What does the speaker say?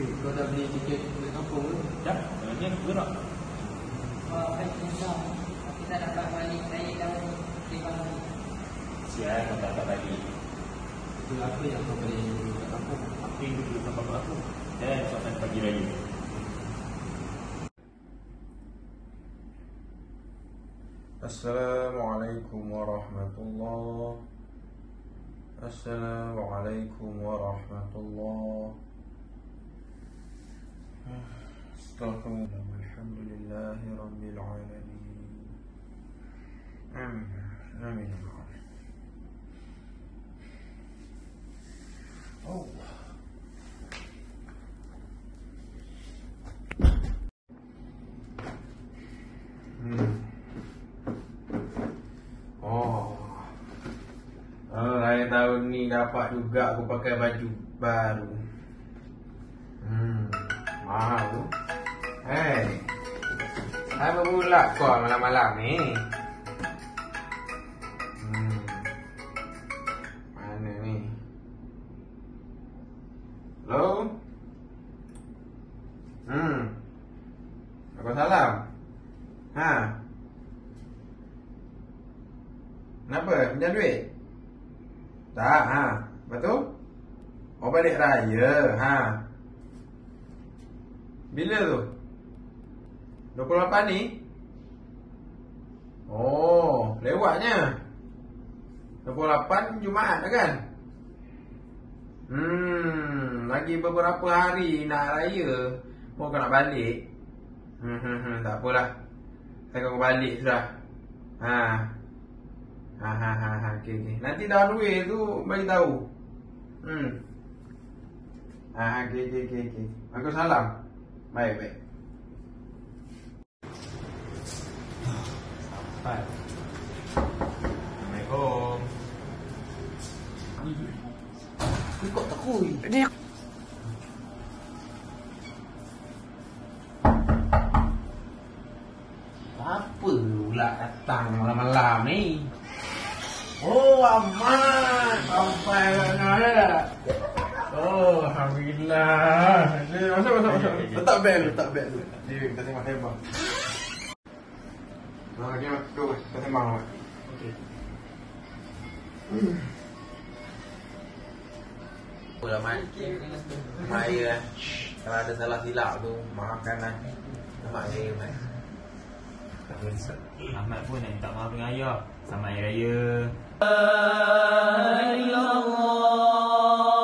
Kau dah beli tiket balik kampung ke? Dah, sebenarnya gue nak. Baik, kita dapat balik saya dalam di Bangli. Siapa kau tak dapat balik? Itu apa yang kau beli balik kampung? Apa yang dulu sama bapak aku? Dan suasana pagi raya. Assalamualaikum warahmatullahi. Assalamualaikum warahmatullahi. Astaghfirullah walhamdulillahi rabbil alamin. Amin. Amin. Oh. Raya tahun ni dapat juga aku pakai baju baru. Mahal tu. Apa pula kau malam-malam ni? Mana ni? Hello? Apa salam? Kenapa? Pinjam duit? Tak, betul? Oh, balik raya, Bila tu? 28 ni? Oh, lewatnya 28 Jumaat kan? Lagi beberapa hari nak raya. Mau kau nak balik? Tak apalah. Saya kau balik sudah. Okay. Nanti dah duit tu bagi tahu. Okay. Aku salam. Baik. Sampai. Assalamualaikum. Kau tak kui. Dia apa pula datang malam-malam ni? Oh, aman. Sampai dah. Oh, alhamdulillah. Masuk. Letak beg dulu. Dia kita sembang. Dia tu, kita sembang. Okey. Udah makin saya kalau ada salah silap tu maafkanlah. Mak saya mai. Ahmad pun nak minta maaf dengan ayah. Selamat Hari Raya. La ilaha illallah.